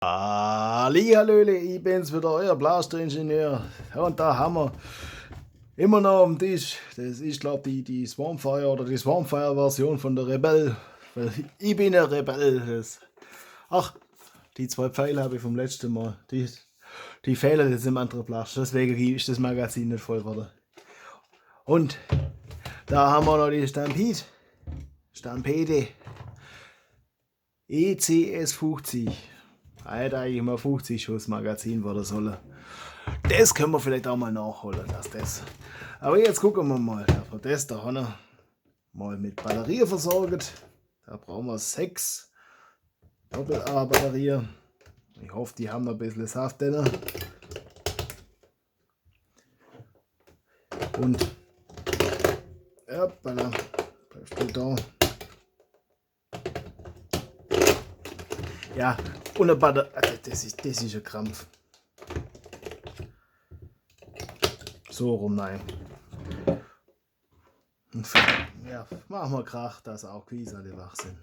Hallihallöle, ich bin's wieder, euer Blaster-Ingenieur. Ja, und da haben wir immer noch am Tisch, das ist glaube die Swarmfire oder die Swarmfire-Version von der Rebell. Weil ich bin ein Rebell. Ach, die zwei Pfeile habe ich vom letzten Mal. Die fehlen jetzt im anderen Blaster, deswegen ist das Magazin nicht voll geworden. Und da haben wir noch die Stampede ECS 50. Hätte eigentlich mal 50 Schuss Magazin werden sollen. Das können wir vielleicht auch mal nachholen, das. Aber jetzt gucken wir mal, dass wir das da mal mit Batterie versorgt. Da brauchen wir 6 Doppel-A-Batterien. Ich hoffe, die haben noch ein bisschen Saft drin. Und ja, bleibst du da. Ja, und eine Batterie, das ist ein Krampf. So rum, nein. Ja, machen wir Krach, dass auch Quiz alle wach sind.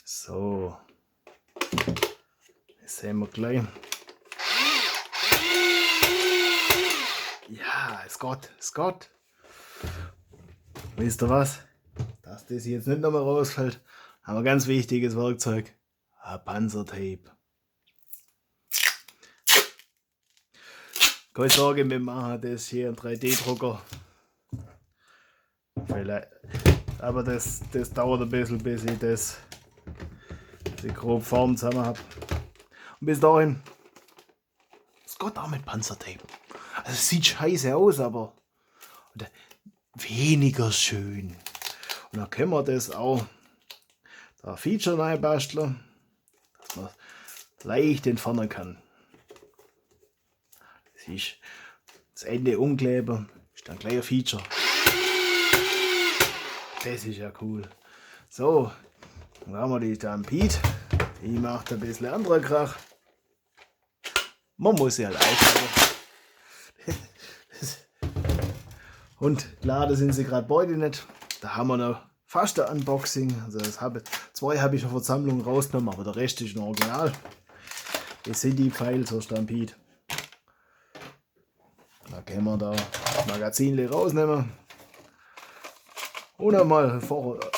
So. Das sehen wir gleich. Ja, es Gott. Wisst ihr was? Dass das jetzt nicht nochmal rausfällt, haben wir ein ganz wichtiges Werkzeug. Ein Panzertape. Keine Sorge, wir machen das hier im 3D-Drucker. Aber das dauert ein bisschen, bis ich die grobe Form zusammen habe. Und bis dahin, es geht auch mit Panzertape. Also es sieht scheiße aus, aber weniger schön. Und dann können wir das auch da Feature reinbasteln, dass man leicht entfernen kann. Das ist das Ende umkleben, ist dann gleich ein Feature. Das ist ja cool. So, dann haben wir die Stampede. Die macht ein bisschen anderen Krach. Man muss sie halt einschalten. Und laden sind sie gerade beide nicht. Da haben wir noch fast ein Unboxing. Also zwei habe ich auf der Sammlung rausgenommen, aber der Rest ist noch original. Das sind die Pfeile zur Stampede. Da können wir da das Magazin rausnehmen. Und einmal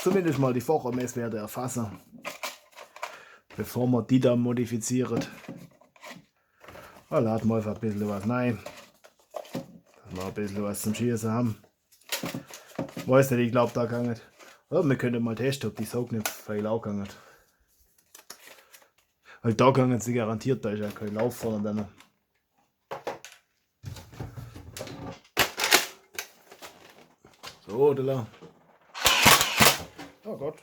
zumindest mal die Vormesswerte erfassen, bevor man die dann modifiziert. Da laden wir einfach ein bisschen was rein, dass wir ein bisschen was zum Schießen haben. Weiß nicht, ich glaube da gar nicht. Ja, wir können mal testen, ob die Saugnäpfe auch gegangen. Weil da gegangen sie garantiert, da ist ja kein Lauf vorne drin. So, da. Oh Gott.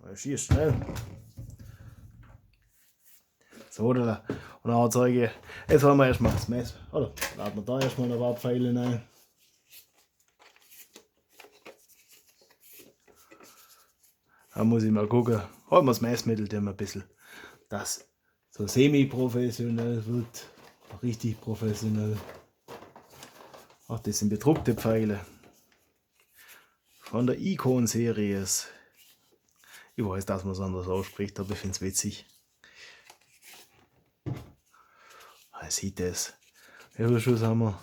Er schießt schnell. So, da. Und dann zeige ich, jetzt wollen wir erstmal das Mess. Oder laden wir da erstmal ein paar Pfeile rein. Da muss ich mal gucken, holen wir das Messmittel dem ein bisschen, das so semi-professionell wird, richtig professionell. Ach, das sind bedruckte Pfeile von der Icon-Serie. Ich weiß, dass man es anders ausspricht, aber ich finde es witzig. Man sieht das. Wie viele Schuss haben wir?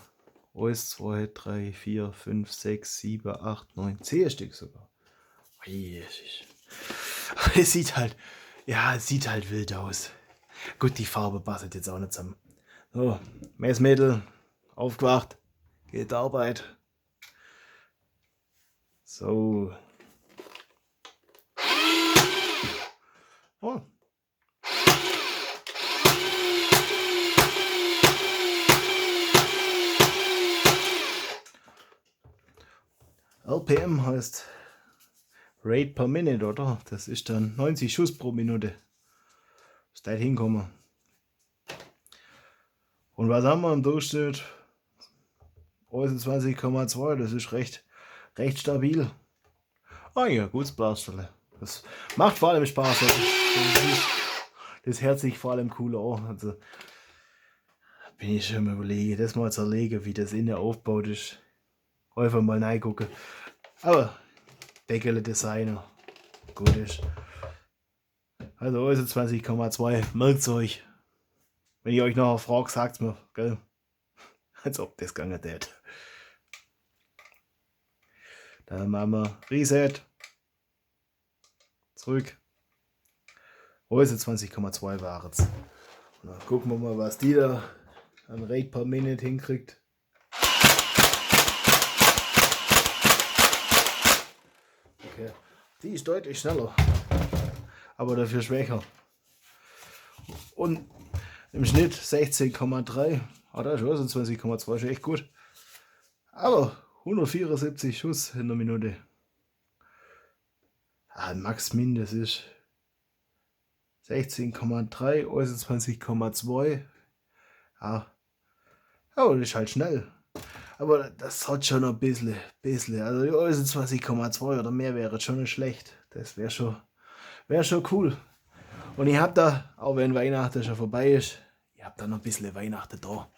1, 2, 3, 4, 5, 6, 7, 8, 9, 10 Stück sogar. Es sieht halt, ja, es sieht halt wild aus. Gut, die Farbe passt jetzt auch nicht zusammen. So, Messmittel, aufgewacht, geht Arbeit. So. Oh. RPM heißt Rate per Minute, oder? Das ist dann 90 Schuss pro Minute. Bis da hinkommen. Und was haben wir im Durchschnitt? 20,2, das ist recht stabil. Ah ja, gutes Blasterle. Das macht vor allem Spaß. Das hört sich vor allem cool an. Also bin ich schon mal überlegen, das mal zerlegen, wie das innen aufgebaut ist. Einfach mal reingucken. Aber Deckel Designer. gut ist. Also 20,2, merkt's euch. Wenn ich euch noch frage, sagt's mir, gell? Als ob das gegangen hätte. Dann machen wir Reset. Zurück. 20,2 waren es. Dann gucken wir mal, was die da an Rate per Minute hinkriegt. Okay. Die ist deutlich schneller, aber dafür schwächer. Und im Schnitt 16,3. Ah, da ist also 20,2, ist echt gut. Aber 174 Schuss in der Minute. Ah, Max Min, das ist 16,3, also 20,2. Ja. Aber das ist halt schnell. Aber das hat schon ein bisschen. Also die 20,2 oder mehr wäre schon nicht schlecht. Das wäre schon cool. Und ich habe da, auch wenn Weihnachten schon vorbei ist, ich habe da noch ein bisschen Weihnachten da.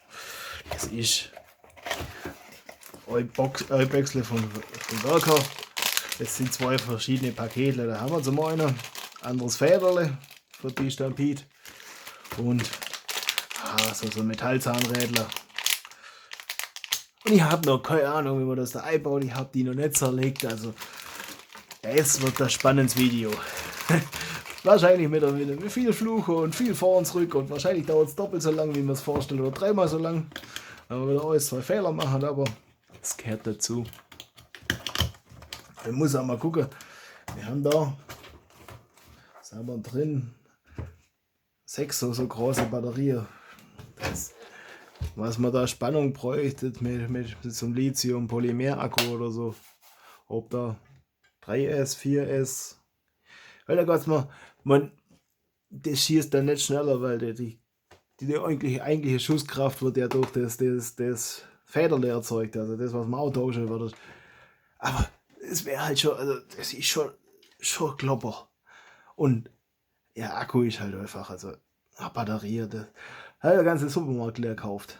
Das ist ein Büchsel von Werker. Das sind 2 verschiedene Pakete. Da haben wir zum einen anderes Federle für die Stampede und so Metallzahnrädler. Und ich habe noch keine Ahnung, wie man das da einbaut. Ich habe die noch nicht zerlegt. Also es wird ein spannendes Video. Wahrscheinlich mit viel Fluche und viel vor und zurück. Und wahrscheinlich dauert es doppelt so lang, wie man es vorstellt. Oder 3-mal so lang. Wenn wir wieder alles 2 Fehler machen. Aber das gehört dazu. Ich muss auch mal gucken. Wir haben da, was haben wir drin? 6 so große Batterien. Was man da Spannung bräuchte mit so einem Lithium-Polymer-Akku oder so. Ob da 3S, 4S. Weil da geht's man, das schießt dann nicht schneller, weil die eigentliche Schusskraft wird ja durch das Federle erzeugt. Also das, was man austauschen würde. Aber es wäre halt schon, also das ist schon klopper. Und ja, Akku ist halt einfach, also Batterie, das hat der ganze Supermarkt leer gekauft.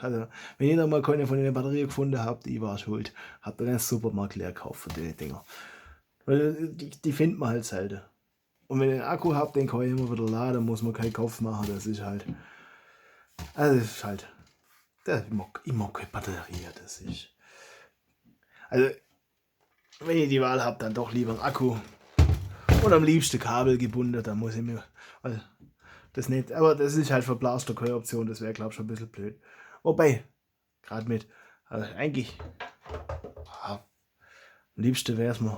Also, wenn ihr da mal keine von den Batterien gefunden habt, ich war schuld. Habt den ganzen Supermarkt leer gekauft von den Dinger. Weil die findet man halt selten. Und wenn ihr einen Akku habt, den kann ich immer wieder laden, muss man keinen Kopf machen. Das ist halt. Also, das ist halt. Ich mag keine Batterie, das ist. Also, wenn ihr die Wahl habt, dann doch lieber einen Akku. Und am liebsten Kabel gebunden, da muss ich mir. Also, das nicht, aber das ist halt für Blaster keine Option, das wäre glaube ich schon ein bisschen blöd. Wobei, gerade mit, also eigentlich, am liebsten wäre es mir.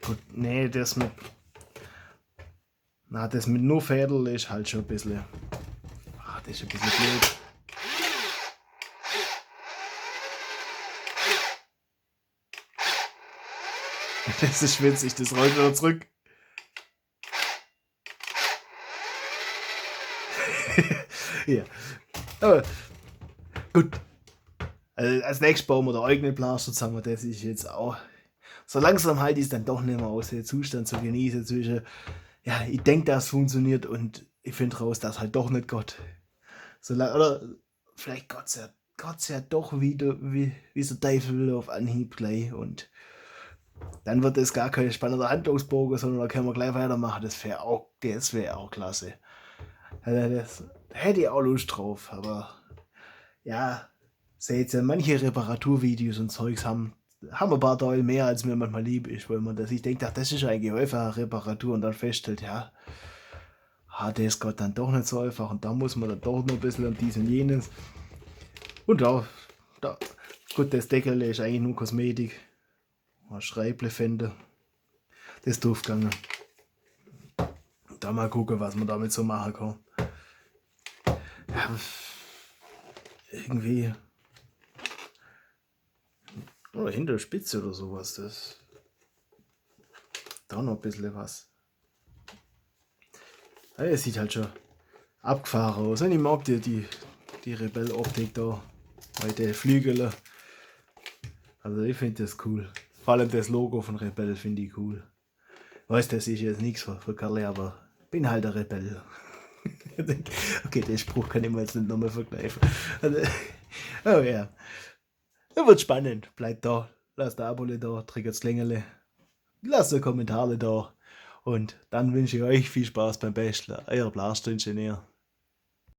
Gut, nee, das mit nur Fädel ist halt schon ein bisschen, das ist ein bisschen blöd. Das ist witzig, das rollt wieder zurück. Ja. Aber gut. Also als nächstes bauen wir der eigene Blaster zusammen. Das ist jetzt auch. So langsam halt ist dann doch nicht mehr aus dem Zustand zu genießen zwischen. Ja, ich denke, das funktioniert und ich finde raus, dass halt doch nicht Gott. Oder vielleicht Gott ja doch wieder, wie der Teufel will auf Anhieb gleich. Und dann wird es gar kein spannender Handlungsbogen, sondern da können wir gleich weitermachen. Das wäre auch klasse. Also das hätte ich auch Lust drauf, aber ja, seht ihr, manche Reparaturvideos und Zeugs haben ein paar Teile mehr, als mir manchmal lieb ist, weil man sich denkt, ach, das ist eigentlich einfache Reparatur und dann feststellt, ja, das geht dann doch nicht so einfach und da muss man dann doch noch ein bisschen an dies und jenes. Und da gut, das Deckel ist eigentlich nur Kosmetik. Ein Schreiblefende. Das ist durchgegangen. Da mal gucken, was man damit so machen kann. Ja, irgendwie. Oder hinter der Spitze oder sowas. Das. Da noch ein bisschen was. Ja, es sieht halt schon abgefahren aus. Und ich mag die Rebell-Optik da. Bei den Flügeln. Also ich finde das cool. Vor allem das Logo von Rebell finde ich cool. Weißt, das ist jetzt nichts für Kerle, aber bin halt ein Rebell. Okay, den Spruch kann ich mir jetzt nicht nochmal vergleichen. Also, oh ja. Das wird spannend. Bleibt da. Lasst ein Abo da, triggert das Klingerle. lasst Kommentare da. Und dann wünsche ich euch viel Spaß beim Basteln. Euer Blaster-Ingenieur.